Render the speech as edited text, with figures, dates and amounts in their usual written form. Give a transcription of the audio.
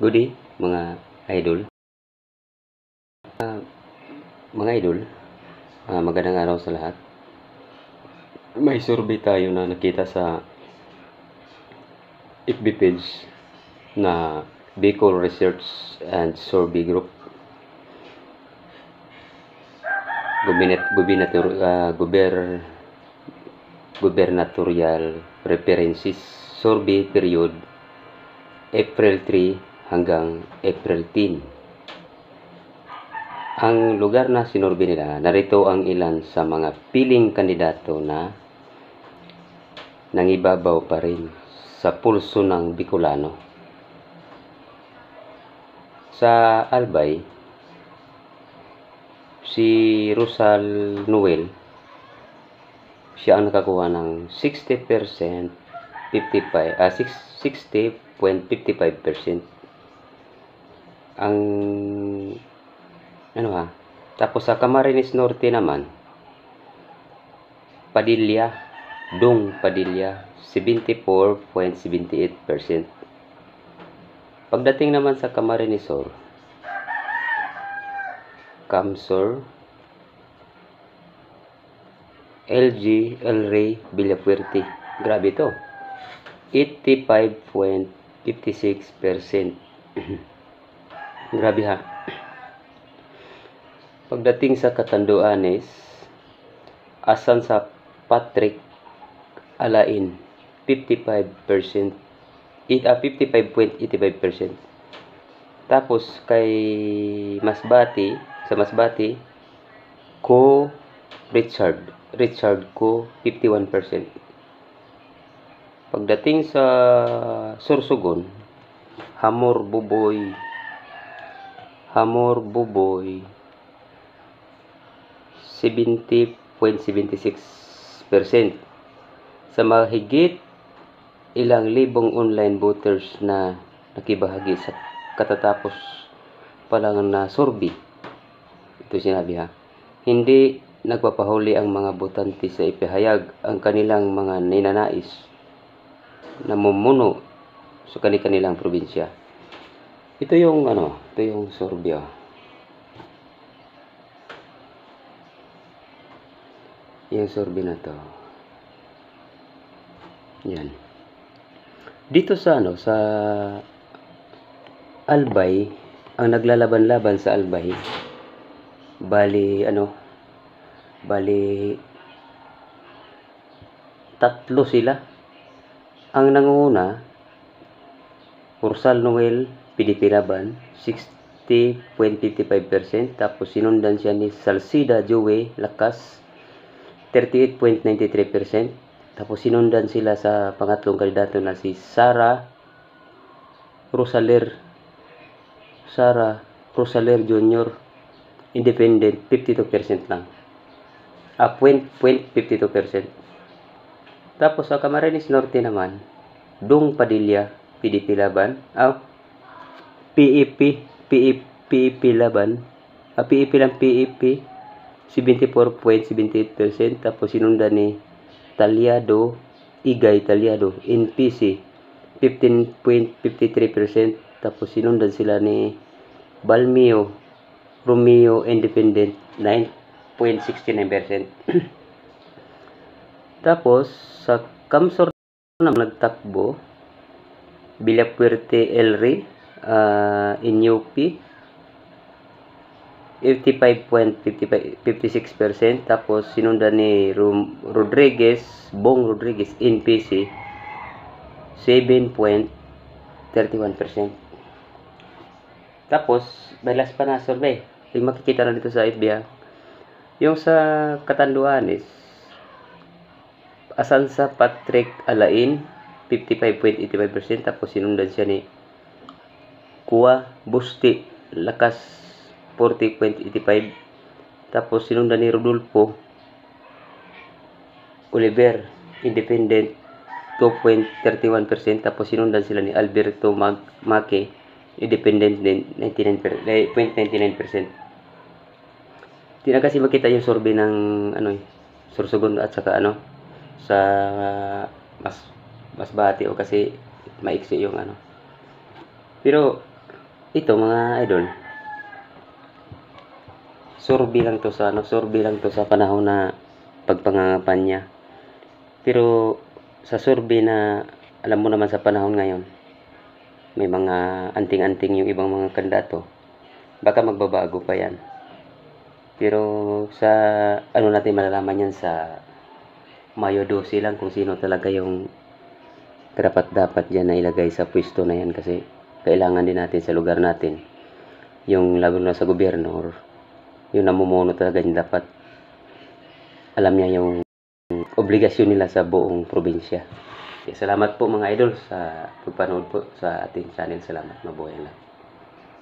Good day, mga idol. Mga idol, magandang araw sa lahat. May survey tayo na nakita sa FB page na Bicol Research and Survey Group. Gubernatorial References Survey Period April 3 hanggang April 10. Ang lugar na sinurvey nila, narito ang ilan sa mga piling kandidato na nangibabaw pa rin sa pulso ng Bicolano. Sa Albay, si Rosal Noel, siya ang nakakuha ng 60.55%. Ang tapos sa Camarines Norte naman, Dong Padilla 74.78%. Pagdating naman sa Camarines Sur, Camsor, LG El Rey Villapuerte, grabe to, 85.56%. Grabe ha. Pagdating sa Catanduanes, Asan sa Patrick Alain, 55%, 55.85%. Tapos kay Masbate, sa Masbate, Richard Ko 51%. Pagdating sa Sorsogon, Hamor Buboy 70.76%. Sa mahigit ilang libong online voters na nakibahagi sa katatapos pa lang na survey, ito sinabi ha, hindi nagpapahuli ang mga botante sa ipahayag ang kanilang mga ninanais na mumuno sa kanilang probinsya. Ito yung survey. Yung survey na to. Yan. Dito sa sa Albay, ang naglalaban-laban sa Albay, bali tatlo sila. Ang nangunguna, Rosal Noel PDP Laban, 60.55%. Tapos sinundan siya ni Salcida Joey Lakas, 38.93%. Tapos sinundan sila sa pangatlong kandidato na si Sara Rosaler Jr. Independent, 52% lang. 0.52%. Tapos sa Camarines Norte naman, Dong Padilla PDP Laban, PEP Laban, PEP 74.78%. Tapos sinundan ni Igay Talyado NPC, 15.53%. Tapos sinundan sila ni Balmio Romeo Independent, 9.69%. Tapos sa Camsor naman nagtakbo Villapuerte El Rey NUP, 55.56%. Tapos sinundan ni Bong Rodriguez NPC, 7.31%. Tapos balas pa na survey, yung makikita na dito sa FB. Yung sa Catanduanes, Asan sa Patrick Alain, 55.85%. Tapos sinundan siya ni Kuwa Busti Lakas, 40.85%. Tapos sinundan ni Rodolfo Oliver Independent, 2.31%. Tapos sinundan sila ni Alberto Make Independent din, 0.99%. Hindi na kasi makita yung survey ng Sorsogon at saka sa Masbate, o kasi maiksi yung Pero ito mga idol, survey lang to sa panahon na pagpangangapan niya. Pero sa survey na alam mo naman sa panahon ngayon, may mga anting-anting yung ibang mga kandidato. Baka magbabago pa yan. Pero sa ano natin malalaman yan sa Mayo 12 lang kung sino talaga yung dapat dyan na ilagay sa pwesto na yan, kasi kailangan din natin sa lugar natin yung lalo na sa gobyerno or yung namumuno talaga yung dapat alam niya yung obligasyon nila sa buong probinsya. Okay, salamat po mga idol sa pagpanood po sa ating channel. Salamat, mabuhay lang.